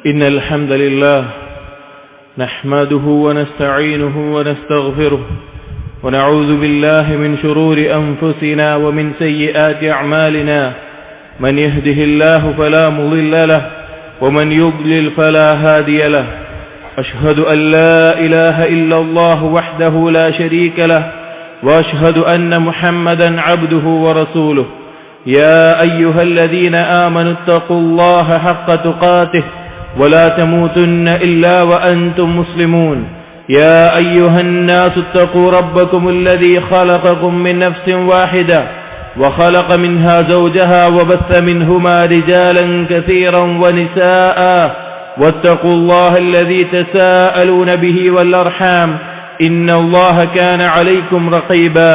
إن الحمد لله نحمده ونستعينه ونستغفره ونعوذ بالله من شرور أنفسنا ومن سيئات أعمالنا من يهده الله فلا مضل له ومن يضلل فلا هادي له أشهد أن لا إله إلا الله وحده لا شريك له وأشهد أن محمدا عبده ورسوله يا أيها الذين آمنوا اتقوا الله حق تقاته ولا تموتن إلا وأنتم مسلمون يا أيها الناس اتقوا ربكم الذي خلقكم من نفس واحدة وخلق منها زوجها وبث منهما رجالا كثيرا ونساء واتقوا الله الذي تساءلون به والأرحام إن الله كان عليكم رقيبا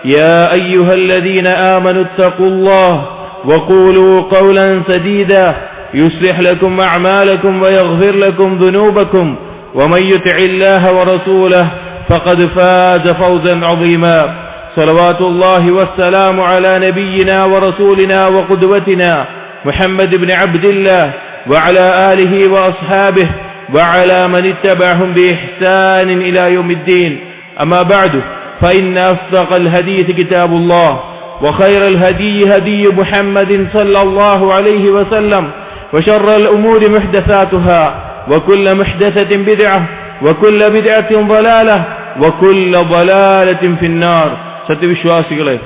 يا أيها الذين آمنوا اتقوا الله وقولوا قولا سديدا يصلح لكم أعمالكم ويغفر لكم ذنوبكم ومن يطع الله ورسوله فقد فاز فوزا عظيما صلوات الله والسلام على نبينا ورسولنا وقدوتنا محمد بن عبد الله وعلى آله وأصحابه وعلى من اتبعهم بإحسان إلى يوم الدين أما بعد فإن أصدق الحديث كتاب الله وخير الهدي هدي محمد صلى الله عليه وسلم وشر الأمور محدثاتها وكل محدثة بدعة وكل بدعة ضلالة وكل ضلالة في النار. സത്യവിശ്വാസികളെ,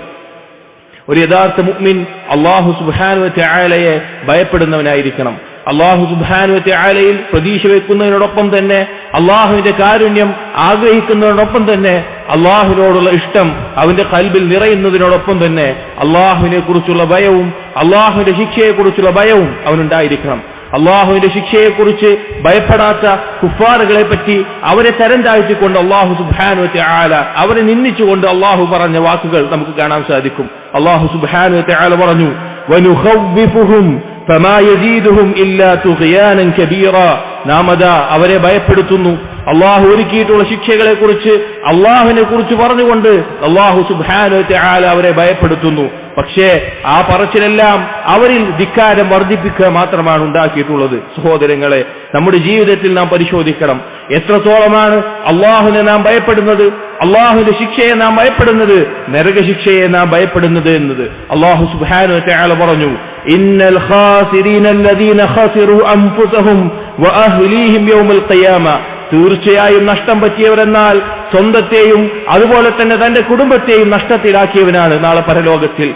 ഒരു യഥാർത്ഥ മുഅ്മിൻ അല്ലാഹു സുബ്ഹാനഹു വ തആലയെ ഭയപ്പെടുന്നവനായിരിക്കണം. അല്ലാഹു സുബ്ഹാനഹു വ തആലയിൽ പ്രതീക്ഷ വെക്കുന്നതിനോടൊപ്പം തന്നെ അല്ലാഹുവിന്റെ കാരുണ്യം ആഗ്രഹിക്കുന്നതിനോടൊപ്പം തന്നെ അല്ലാഹുവിനോടുള്ള ഇഷ്ടം അവന്റെ ഖൽബിൽ നിറയുന്നതിനോടൊപ്പം തന്നെ അല്ലാഹുവിനെ കുറിച്ചുള്ള ഭയവും അല്ലാഹുവിന്റെ ശിക്ഷയെക്കുറിച്ചുള്ള ഭയവും അവനുണ്ടായിരിക്കണം. അള്ളാഹുവിന്റെ ശിക്ഷയെക്കുറിച്ച് ഭയപ്പെടാത്ത കുഫാറുകളെ പറ്റി അവരെ തരം താഴ്ത്തിക്കൊണ്ട് അല്ലാഹു സുബ്ഹാനഹു വ തആല അവരെ നിന്ദിച്ചുകൊണ്ട് അള്ളാഹു പറഞ്ഞ വാക്കുകൾ നമുക്ക് കാണാൻ സാധിക്കും. അള്ളാഹു സുബ്ഹാനഹു വ തആല പറഞ്ഞു, വനുഖവ്വിഫുഹും ഫമാ യസീദുഹും ഇല്ലാ തുഗ്യാനൻ കബീറാ. നാം അതാ അവരെ ഭയപ്പെടുത്തുന്നു. അള്ളാഹു ഒരുക്കിയിട്ടുള്ള ശിക്ഷകളെ കുറിച്ച് അള്ളാഹുവിനെ കുറിച്ച് പറഞ്ഞുകൊണ്ട് അള്ളാഹു സുബ്ഹാനഹു വ തആല അവരെ ഭയപ്പെടുത്തുന്നു. പക്ഷേ ആ പറച്ചിലെല്ലാം അവരിൽ ധിക്കാരം വർദ്ധിപ്പിക്കുക മാത്രമാണ് ഉണ്ടാക്കിയിട്ടുള്ളത്. സഹോദരങ്ങളെ, നമ്മുടെ ജീവിതത്തിൽ നാം പരിശോധിക്കണം. എത്രത്തോളമാണ് അള്ളാഹുവിനെ നാം ഭയപ്പെടുന്നത്, അള്ളാഹുവിന്റെ ശിക്ഷയെ നാം ഭയപ്പെടുന്നത്, നരകശിക്ഷയെ നാം ഭയപ്പെടുന്നത് എന്നത്. അള്ളാഹു സുബ്ഹാനഹു വ തആല പറഞ്ഞു, ഇന്നൽ ഖാസിരീന അല്ലദീന ഖസിറു അൻഫുസഹും വഅഹ്ലീഹിം യൗമൽ ഖിയാമ. തീർച്ചയായും നഷ്ടം പറ്റിയവരെന്നാൽ സ്വന്തത്തെയും അതുപോലെ തന്നെ തന്റെ കുടുംബത്തെയും നഷ്ടത്തിലാക്കിയവനാണ് നാളെ പരലോകത്തിൽ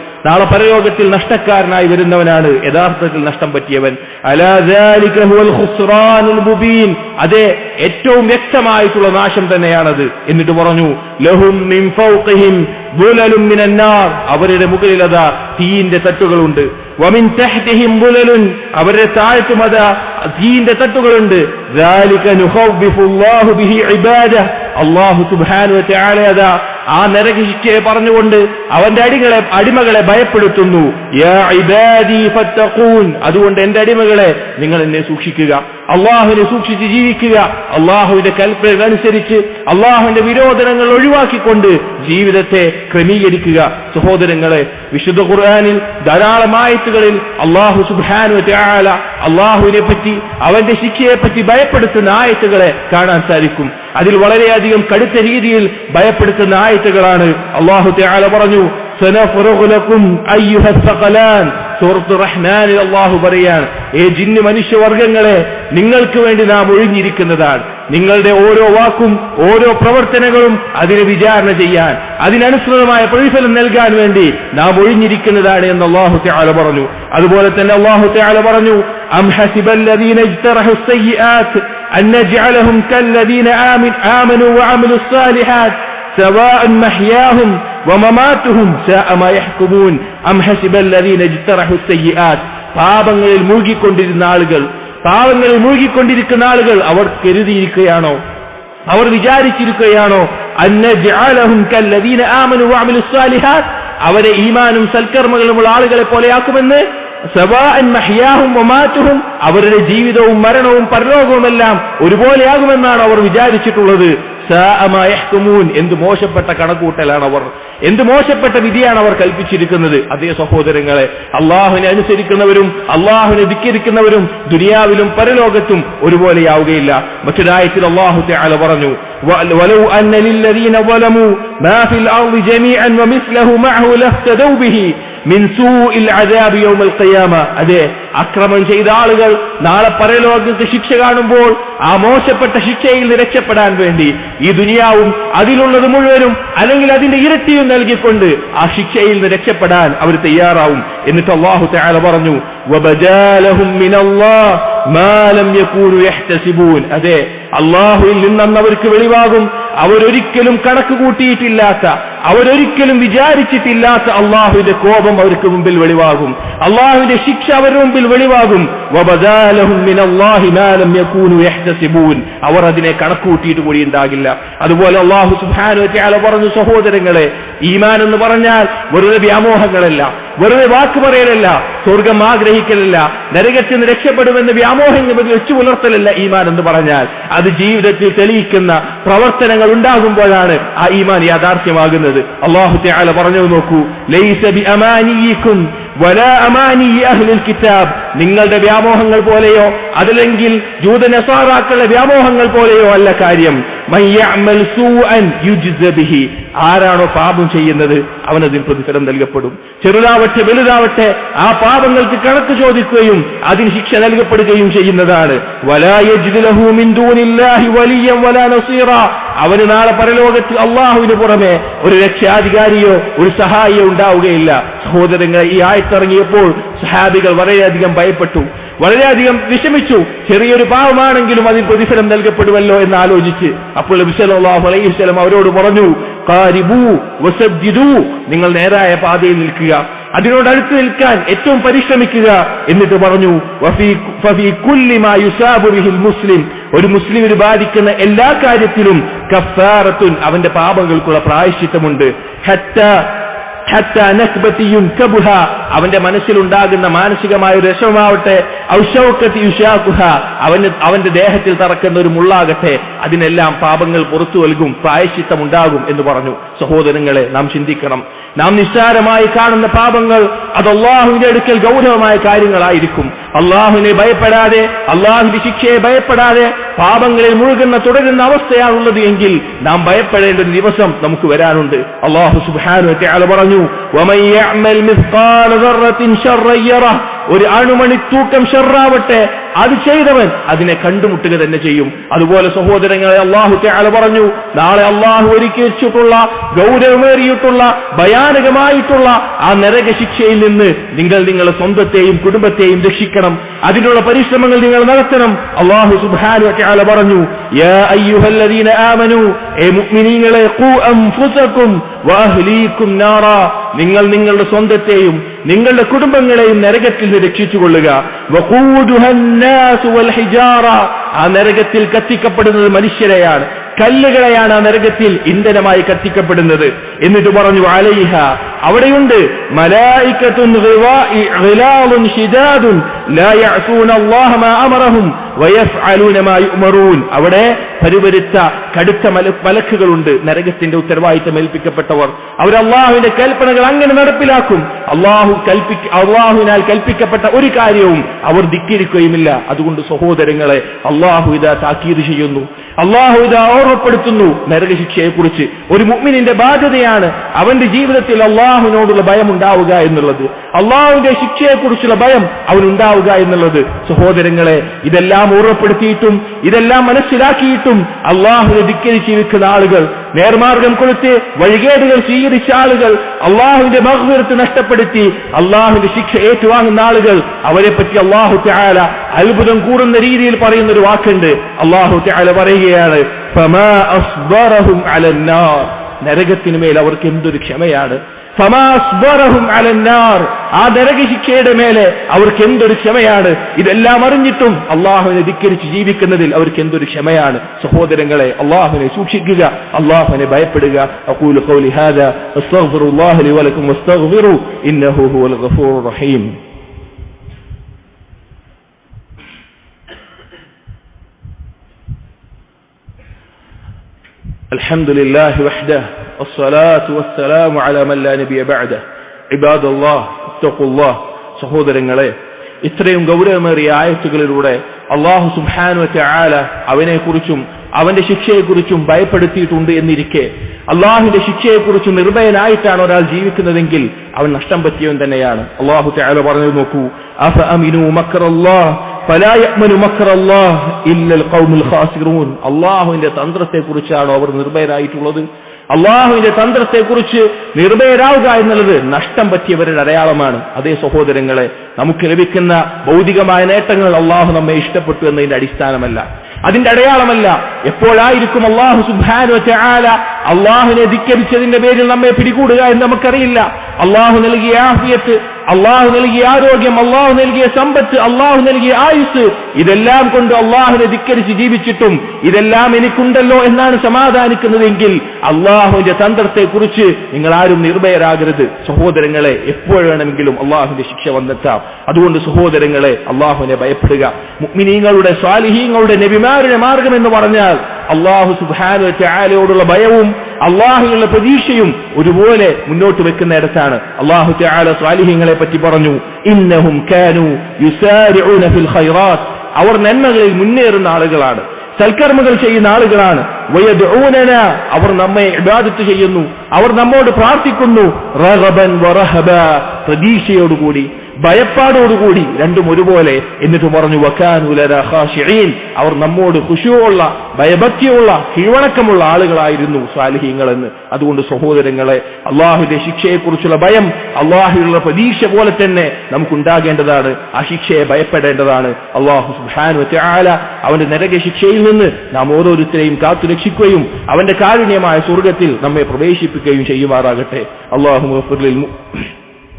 നഷ്ടക്കാരനായി വരുന്നവനാണ് യഥാർത്ഥത്തിൽ നഷ്ടം പറ്റിയവൻ. അലാ ദാലിക ഹുവൽ ഖുസ്റാനുൽ മുബീൻ. അതെ, ഏറ്റവും വ്യക്തമായിട്ടുള്ള നാശം തന്നെയാണത്. എന്നിട്ട് പറഞ്ഞു, ലഹും മിൻ ഫൗഖിഹിം ദുലലുൻ മിനൻ നാർ. അവരുടെ മുകളിൽ അതാ തീയിന്റെ തട്ടുകളുണ്ട്. വമിൻ തഹ്തിഹിം ദുലലുൻ. അവരുടെ താഴത്തും അതാ തീയിന്റെ തട്ടുകളുണ്ട്. ദാലിക നുഖവ്വിഫുല്ലാഹു ബിഹി ഇബാദഹ്. അല്ലാഹു സുബ്ഹാനഹു വ തആല അതാ ആ നരകശിക്ഷയെ പറഞ്ഞുകൊണ്ട് അവന്റെ അടിമകളെ ഭയപ്പെടുത്തുന്നു. യാ ഇബാദി ഫത്തഖൂൻ. അതുകൊണ്ട് എന്റെ അടിമകളെ, നിങ്ങൾ എന്നെ സൂക്ഷിക്കുക, അള്ളാഹുവിനെ സൂക്ഷിച്ച് ജീവിക്കുക, അള്ളാഹുവിന്റെ കൽപ്പനകൾ അനുസരിച്ച് അള്ളാഹുവിന്റെ വിരോധനങ്ങൾ ഒഴിവാക്കിക്കൊണ്ട് ജീവിതത്തെ ക്രമീകരിക്കുക. സഹോദരങ്ങളെ, വിശുദ്ധ ഖുർആനിൽ ധാരാളം ആയത്തുകളിൽ അള്ളാഹു സുബ്ഹാനഹു വ തആല അള്ളാഹുവിനെ പറ്റി അവന്റെ ശിക്ഷയെ പറ്റി ഭയപ്പെടുത്തുന്ന ആയത്തുകളെ കാണാൻ സാധിക്കും. അതിൽ വളരെയധികം കടുത്ത രീതിയിൽ ഭയപ്പെടുത്തുന്ന ആയത്തുകളാണ്. അള്ളാഹു തആല പറഞ്ഞു, സനഫ്റുഗു ലക്കും അയ്യുഹസ് സഖലാൻ. സൂറത്തുർ റഹ്മാനിൽ അള്ളാഹു പറയാൻ, ഏ ജിന്ന് മനുഷ്യവർഗങ്ങളെ, നിങ്ങൾക്ക് വേണ്ടി നാം ഒഴിഞ്ഞിരിക്കുന്നതാണ്. നിങ്ങളുടെ ഓരോ വാക്കും ഓരോ പ്രവർത്തനങ്ങളും അതിനെ വിചാരണ ചെയ്യാൻ, അതിനനുസൃതമായ പ്രതിഫലം നൽകാൻ വേണ്ടി നാം ഒഴിഞ്ഞിരിക്കുന്നതാണ് എന്ന് അള്ളാഹു തആല പറഞ്ഞു. അതുപോലെ തന്നെ അള്ളാഹു തആല പറഞ്ഞു, അം ഹസിബല്ലദീന ഇജ്തറഹുസ് സയ്യിആത് അൻ നജ്അലഹും കല്ലദീന ആമനു വഅമിലുസ് സാലിഹാത്ത് സവാഅൻ മഹ്യാഹും വമമാതുഹും സാഅ മാ യഹ്കുമൂൻ. അം ഹസിബല്ലദീന ഇജ്തറഹുസ് സയ്യിആത്. പാപങ്ങളിൽ മുഴുകിക്കൊണ്ടിരിക്കുന്ന ആളുകൾ അവർ കരുതിയിരിക്കുകയാണോ, അവർ വിചാരിച്ചിരിക്കുകയാണോ, അന്നജഅലഹും കല്ലദീന ആമനു വഅമിലുസ് സാലിഹാത്ത്, അവരെ ഈമാനും സൽക്കർമ്മങ്ങളുമുള്ള ആളുകളെ പോലെയാക്കുമെന്ന്. സവാഅൻ മഹ്യാഹും വമാതുഹും, അവരുടെ ജീവിതവും മരണവും പരലോകവുമെല്ലാം ഒരുപോലെയാകുമെന്നാണ് അവർ വിചാരിച്ചിട്ടുള്ളത്. സാഅ മാ യഹ്കുമൂൻ, എന്ത് മോശപ്പെട്ട കണക്കൂട്ടലാണ് അവർ, എന്ത് മോശപ്പെട്ട വിധിയാണ് അവർ കൽപ്പിച്ചിരിക്കുന്നത്. അതേ സഹോദരങ്ങളെ, അള്ളാഹുവിനെ അനുസരിക്കുന്നവരും അള്ളാഹുവിനെ ധിക്കരിക്കുന്നവരും ദുനിയാവിലും പരലോകത്തും ഒരുപോലെയാവുകയില്ല. മറ്റൊരായത്തിൽ അല്ലാഹു തആല പറഞ്ഞു, വലൗ അന്ന ലില്ലദീന ളലമു മാ ഫിൽ അർളി ജമീഅൻ വമിസ്ലഹു മഅഹു ലഫ്തദൗ ബിഹി മിൻ സൂഇൽ അദാബി യൗമൽ ഖിയാമ. അതെ, അക്രമം ചെയ്ത ആളുകൾ നാളെ പരലോകത്ത് ശിക്ഷ കാണുമ്പോൾ ആ മോശപ്പെട്ട ശിക്ഷയിൽ നിന്ന് രക്ഷപ്പെടാൻ വേണ്ടി ഈ ദുനിയാവും അതിലുള്ളത് മുഴുവനും അല്ലെങ്കിൽ അതിന്റെ ഇരട്ടിയും നൽകിക്കൊണ്ട് ആ ശിക്ഷയിൽ നിന്ന് രക്ഷപ്പെടാൻ അവർ തയ്യാറാവും. എന്നിട്ട് അല്ലാഹു തആല പറഞ്ഞു, വബദാലഹും മിനല്ലാഹ് മാ ലം യകൂനു യഹ്തസിബൂൻ. അതെ, അല്ലാഹുവിൽ നിന്ന് അവർക്ക് വെളിവാകും അവരൊരിക്കലും കണക്ക് കൂട്ടിയിട്ടില്ലാത്ത, അവരൊരിക്കലും വിചാരിച്ചിട്ടില്ലാത്ത അള്ളാഹുവിന്റെ കോപം അവർക്ക് മുമ്പിൽ വെളിവാകും, അള്ളാഹുവിന്റെ ശിക്ഷ അവരുടെ മുമ്പിൽ വെളിവാകും. വബദാലഹും മിനല്ലാഹി മാ ലം യകൂനു യഹ്തസിബൂൻ. അവർ അതിനെ കണക്കുകൂട്ടിയിട്ട് കൂടി ഉണ്ടാകില്ല. അതുപോലെ അല്ലാഹു സുബ്ഹാനഹു വ തആല പറഞ്ഞു, സഹോദരങ്ങളെ, ഈമാൻ എന്ന് പറഞ്ഞാൽ വെറുതെ വ്യാമോഹങ്ങളല്ല, വെറുതെ വാക്ക് പറയലല്ല, സ്വർഗം ആഗ്രഹിക്കലല്ല, നരകത്തിൽ നിന്ന് രക്ഷപ്പെടുമെന്ന് വ്യാമോഹങ്ങൾ വെച്ചു പുലർത്തലല്ല. ഈമാൻ എന്ന് പറഞ്ഞാൽ അത് ജീവിതത്തിൽ തെളിയിക്കുന്ന പ്രവർത്തനങ്ങൾ ഉണ്ടാകുമ്പോഴാണ് ആ ഈമാൻ യാഥാർത്ഥ്യമാകുന്നത്. അല്ലാഹു തആല പറഞ്ഞു നോക്കൂ, ലൈസ ബിഅമാനിയിക്കും വലാ അമാനി അഹ്ലിൽ കിതാബ്. നിങ്ങളുടെ വ്യാമോഹങ്ങൾ പോലെയോ അതല്ലെങ്കിൽ ജൂതനസാറാക്കളുടെ വ്യാമോഹങ്ങൾ പോലെയോ അല്ല കാര്യം. മൻ യഅമൽ സൂഅൻ യുജ്സ ബിഹി. ആരാണോ പാപം ചെയ്യുന്നത് അവനതിന് പ്രതിഫലം നൽകപ്പെടും. ചെറുതാവട്ടെ വലുതാവട്ടെ ആ പാപങ്ങൾക്ക് കണക്ക് ചോദിക്കുകയും അതിന് ശിക്ഷ നൽകപ്പെടുകയും ചെയ്യുന്നതാണ്. വലാ യജിദു ലഹു മിൻ ദൂനില്ലാഹി വലിയ്യൻ വലാ നസീറ. അവന് നാളെ പരലോകത്ത് അള്ളാഹുവിന് പുറമെ ഒരു രക്ഷാധികാരിയോ ഒരു സഹായിയോ ഉണ്ടാവുകയില്ല. സഹോദരങ്ങൾ, ഈ ആയത്തിറങ്ങിയപ്പോൾ സഹാബികൾ വളരെയധികം ഭയപ്പെട്ടു, വളരെയധികം വിഷമിച്ചു. ചെറിയൊരു പാവമാണെങ്കിലും അതിന് പ്രതിഫലം നൽകപ്പെടുമല്ലോ എന്ന് ആലോചിച്ച് അപ്പോൾ നബി സല്ലല്ലാഹു അലൈഹി വസല്ലം അവരോട് പറഞ്ഞു, ഖാരിബു വസദ്ദിദു. നിങ്ങൾ നേരായ പാതയിൽ നിൽക്കുക, അതിനോടടുത്ത് നിൽക്കാൻ ഏറ്റവും പരിശ്രമിക്കുക. എന്നിട്ട് പറഞ്ഞു, ഫഫീ കുല്ലി മാ യുസാബു ബിഹിൽ മുസ്ലിം. ഒരു മുസ്ലിമിന് ബാധിക്കുന്ന എല്ലാ കാര്യത്തിലും കഫാറത്തുൻ, അവന്റെ പാപങ്ങൾക്കുള്ള പ്രായശ്ചിത്തമുണ്ട്. അവന്റെ മനസ്സിലുണ്ടാകുന്ന മാനസികമായ ഒരു രസമാവട്ടെ, അവന്റെ ദേഹത്തിൽ തറക്കുന്ന ഒരു മുള്ളാകട്ടെ, അതിനെല്ലാം പാപങ്ങൾ പുറത്തു നൽകും, പ്രായശ്ചിത്തം ഉണ്ടാകും എന്ന് പറഞ്ഞു. സഹോദരങ്ങളെ, നാം ചിന്തിക്കണം. നാം നിസ്സാരമായി കാണുന്ന പാപങ്ങൾ അത് അള്ളാഹുവിന്റെ അടുക്കൽ ഗൗരവമായ കാര്യങ്ങളായിരിക്കും. അള്ളാഹുവിനെ ഭയപ്പെടാതെ, അള്ളാഹുവിന്റെ ശിക്ഷയെ ഭയപ്പെടാതെ പാപങ്ങളിൽ മുഴുകുന്ന തുടരുന്ന അവസ്ഥയാണുള്ളത് എങ്കിൽ നാം ഭയപ്പെടേണ്ട ഒരു ദിവസം നമുക്ക് വരാനുണ്ട്. അള്ളാഹു സുബ്ഹാനഹു വ തആല പറഞ്ഞു, വമൻ യഅമൽ മിസ്ഖാല ദർറത്തിൻ ശർറൻ യറഹ്. ഒരു അണുമണി തൂക്കം ഷർറാവട്ടെ അത് ചെയ്തവൻ അതിനെ കണ്ടുമുട്ടുക തന്നെ ചെയ്യും. അതുപോലെ സഹോദരങ്ങളെ, അല്ലാഹു തആല പറഞ്ഞു, നാളെ അല്ലാഹു ഒരുക്കി വെച്ചിട്ടുള്ള ഗൗരവമേറിയിട്ടുള്ള ഭയാനകമായിട്ടുള്ള ആ നരക ശിക്ഷയിൽ നിന്ന് നിങ്ങളുടെ സ്വന്തത്തെയും കുടുംബത്തെയും രക്ഷിക്കണം. അതിനുള്ള പരിശ്രമങ്ങൾ നിങ്ങൾ നടത്തണം. അല്ലാഹു സുബ്ഹാനഹു വ തആല പറഞ്ഞു, യാ അയ്യുഹല്ലദീന ആമനൂ, ഏ മുഅ്മിനീങ്ങളെ, ഖൂ അൻഫുസകും വഅഹ്ലീകും നാറാ. നിങ്ങൾ നിങ്ങളുടെ സ്വന്തത്തെയും നിങ്ങളുടെ കുടുംബങ്ങളെയും നരകത്തിൽ നിന്ന് രക്ഷിച്ചുകൊള്ളുക. വഖൂദുഹന്നാസു വൽ ഹിജാറ. ആ നരകത്തിൽ കത്തിക്കപ്പെടുന്നത് മനുഷ്യരെയാണ്, കല്ലുകളെയാണ് ആ നരകത്തിൽ ഇന്ധനമായി കത്തിക്കപ്പെടുന്നത്. എന്നിട്ട് പറഞ്ഞു, അലൈഹ, അവിടെയുണ്ട് മലായികത്തുൻ ഗിലാദുൻ ശിദാദുൻ ലാ യഅസൂന അല്ലാഹ മാ അമറഹും വയഫ്അലൂന മാ യുഅ്മറൂൻ. അവിടെ പരിവരുത്ത കടുത്ത മലക്കുകളുണ്ട്, നരകത്തിന്റെ ഉത്തരവാദിത്തം ഏൽപ്പിക്കപ്പെട്ടവർ. അവർ അള്ളാഹുവിന്റെ കൽപ്പനകൾ അങ്ങനെ നടപ്പിലാക്കും. അള്ളാഹുവിനാൽ കൽപ്പിക്കപ്പെട്ട ഒരു കാര്യവും അവർ ധിക്കരിക്കുകയുമില്ല. അതുകൊണ്ട് സഹോദരങ്ങളെ, അള്ളാഹു ഇതാ താക്കീത് ചെയ്യുന്നു, അള്ളാഹു ഇതാ ഓർമ്മപ്പെടുത്തുന്നു നരകശിക്ഷയെക്കുറിച്ച്. ഒരു മുഅ്മിനിന്റെ ബാധ്യതയാണ് അവന്റെ ജീവിതത്തിൽ അള്ളാഹുവിനോടുള്ള ഭയം ഉണ്ടാവുക എന്നുള്ളത്, അള്ളാഹുവിന്റെ ശിക്ഷയെക്കുറിച്ചുള്ള ഭയം അവനുണ്ടാവുക എന്നുള്ളത്. സഹോദരങ്ങളെ, ഇതെല്ലാം ഓർമ്മപ്പെടുത്തിയിട്ടും ഇതെല്ലാം മനസ്സിലാക്കിയിട്ടും അള്ളാഹുവിനെ ധിക്കരിച്ച് ജീവിക്കുന്ന ആളുകൾ, നേർമാർഗം കൊടുത്ത് വഴികേടുകൾ സ്വീകരിച്ച ആളുകൾ, അള്ളാഹുവിന്റെ മഗ്ഫിറത്ത് നഷ്ടപ്പെടുത്തി അള്ളാഹുവിന്റെ ശിക്ഷ ഏറ്റുവാങ്ങുന്ന ആളുകൾ, അവരെ പറ്റി അള്ളാഹു തആല അത്ഭുതം കൂടുന്ന രീതിയിൽ പറയുന്ന ഒരു വാക്കുണ്ട്. അള്ളാഹു തആല പറയുകയാണ്, ഫമാ അസ്ബറഹും അലന്നാർ. നരകത്തിനു മേൽ അവർക്ക് എന്തൊരു ക്ഷമയാണ്. ഫമാ അസ്ബറഹും അലന്നാർ. ആ നരകശിക്ഷയുടെ മേലെ അവർക്ക് എന്തൊരു ക്ഷമയാണ്. ഇതെല്ലാം അറിഞ്ഞിട്ടും അള്ളാഹുവിനെ ധിക്കരിച്ച് ജീവിക്കുന്നതിൽ അവർക്ക് എന്തൊരു ക്ഷമയാണ്. സഹോദരങ്ങളെ, അള്ളാഹുവിനെ സൂക്ഷിക്കുക, അള്ളാഹുവിനെ ഭയപ്പെടുക. അഖൂലു ഖൗലി ഹാദാ അസ്തഗ്ഫിറുല്ലാഹ ലി വലക്കും വസ്തഗ്ഫിറു ഇന്നഹു ഹുവൽ ഗഫൂറുർ റഹീം. അൽഹംദുലില്ലാഹി വഹ്ദഹു വസ്സലാത്തു വസ്സലാമു അലാ മൻ ലാ നബിയ ബഅദഹു ഇബാദല്ലാഹ് ഇത്തഖുല്ലാഹ്. സഹോദരങ്ങളെ, ഇത്രയും ഗൗരവമേറിയ ആയത്തുകളിലൂടെ അല്ലാഹു സുബ്ഹാനഹു വ തആല അവനെക്കുറിച്ചും അവന്റെ ശിക്ഷയെക്കുറിച്ചും ഭയപ്പെടുത്തിയിട്ടുണ്ട് എന്നിരിക്കെ അള്ളാഹുവിന്റെ ശിക്ഷയെക്കുറിച്ച് നിർഭയനായിട്ടാണ് ഒരാൾ ജീവിക്കുന്നതെങ്കിൽ അവൻ നഷ്ടം പറ്റിയവൻ തന്നെയാണ്. അല്ലാഹു തആല പറഞ്ഞു നോക്കൂ, അഫഅമിനു മക്റല്ലാഹ് ഫലാ യഅ്മനു മക്റല്ലാഹ് ഇല്ലൽ ഖൗമുൽ ഖാസിറൂൻ. അള്ളാഹുവിന്റെ തന്ത്രത്തെക്കുറിച്ചാണോ അവർ നിർഭയരായിട്ടുള്ളത്? അള്ളാഹുവിന്റെ തന്ത്രത്തെക്കുറിച്ച് നിർഭയരാവുക എന്നുള്ളത് നഷ്ടം പറ്റിയവരുടെ അടയാളമാണ്. അതേ സഹോദരങ്ങളെ, നമുക്ക് ലഭിക്കുന്ന ഭൗതികമായ നേട്ടങ്ങൾ അള്ളാഹു നമ്മെ ഇഷ്ടപ്പെട്ടു എന്നതിന്റെ അടിസ്ഥാനമല്ല, അതിന്റെ അടയാളമല്ല. എപ്പോഴായിരിക്കും അള്ളാഹു സുബ്ഹാനഹു വ തആല അള്ളാഹുവിനെ ധിക്കരിച്ചതിന്റെ പേരിൽ നമ്മെ പിടികൂടുക എന്ന് നമുക്കറിയില്ല. അള്ളാഹു നൽകിയ ആഫിയത്ത്, അള്ളാഹു നൽകിയ ആരോഗ്യം, അള്ളാഹു നൽകിയ സമ്പത്ത്, അള്ളാഹു നൽകിയ ആയുസ്, ഇതെല്ലാം കൊണ്ട് അള്ളാഹുവിനെ ധിക്കരിച്ച് ജീവിച്ചിട്ടും ഇതെല്ലാം എനിക്കുണ്ടല്ലോ എന്നാണ് സമാധാനിക്കുന്നതെങ്കിൽ അള്ളാഹുവിന്റെ തന്ത്രത്തെക്കുറിച്ച് നിങ്ങൾ ആരും നിർഭയരാകരുത്. സഹോദരങ്ങളെ, എപ്പോൾ വേണമെങ്കിലും അള്ളാഹുവിന്റെ ശിക്ഷ വന്നെത്താം. അതുകൊണ്ട് സഹോദരങ്ങളെ, അള്ളാഹുവിനെ ഭയപ്പെടുക. മുഅ്മിനീങ്ങളുടെ സ്വാലിഹീങ്ങളുടെ നബിമാരുടെ മാർഗം എന്ന് പറഞ്ഞാൽ അള്ളാഹു സുബ്ഹാനഹു വ തആലയോടുള്ള ഭയവും അള്ളാഹുവിനുള്ള പ്രതീക്ഷയും ഒരുപോലെ മുന്നോട്ട് വെക്കുന്നിടത്താണ്. അള്ളാഹു തആല സ്വാലിഹീങ്ങളെ പറ്റി പറഞ്ഞു, ഇന്നഹും കാനൂ യുസാരിഊന ഫിൽ ഖൈറാത്ത്. അവർ നന്മകളിൽ മുന്നേറുന്ന ആളുകളാണ്, സൽക്കർമ്മങ്ങൾ ചെയ്യുന്ന ആളുകളാണ്. വയദ്ഊനന, അവർ നമ്മെ ഇബാദത്ത് ചെയ്യുന്നു, അവർ നമ്മോട് പ്രാർത്ഥിക്കുന്നു. റഗബൻ വറഹബ, പ്രതീക്ഷയോടുകൂടി ഭയപ്പാടോടുകൂടി, രണ്ടും ഒരുപോലെ. എന്നിട്ട് പറഞ്ഞു വകാനൂ ലനാ ഖാശിഈൻ, അവർ നമ്മോട് ഖുശൂഉള്ള ഭയഭക്തിയുള്ള കീഴ്വണക്കമുള്ള ആളുകളായിരുന്നു സ്വാലിഹീങ്ങളെന്ന്. അതുകൊണ്ട് സഹോദരങ്ങളെ, അള്ളാഹുവിന്റെ ശിക്ഷയെക്കുറിച്ചുള്ള ഭയം അള്ളാഹുവിലുള്ള പ്രതീക്ഷ പോലെ തന്നെ നമുക്കുണ്ടാകേണ്ടതാണ്. ആ ശിക്ഷയെ ഭയപ്പെടേണ്ടതാണ്. അള്ളാഹു സുബ്ഹാനഹു വ തആല അവന്റെ നരക ശിക്ഷയിൽ നിന്ന് നാം ഓരോരുത്തരെയും കാത്തു രക്ഷിക്കുകയും അവന്റെ കാരുണ്യമായ സ്വർഗ്ഗത്തിൽ നമ്മെ പ്രവേശിപ്പിക്കുകയും ചെയ്യുമാറാകട്ടെ.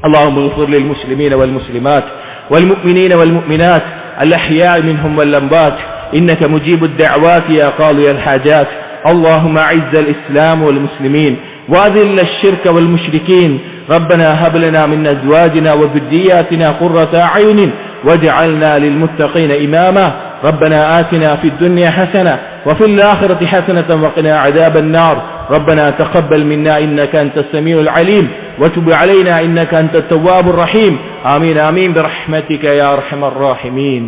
اللهم اغفر للمسلمين والمسلمات والمؤمنين والمؤمنات الأحياء منهم والأموات إنك مجيب الدعوات يا قاضي الحاجات. اللهم أعز الإسلام والمسلمين وأذل الشرك والمشركين. ربنا هب لنا من أزواجنا وذرياتنا قرة أعين واجعلنا للمتقين إماما. ربنا آتنا في الدنيا حسنة وفي الآخرة حسنة وقنا عذاب النار. ربنا تقبل منا إنك أنت السميع العليم وتب علينا إنك أنت التواب الرحيم. آمين آمين برحمتك يا أرحم الراحمين.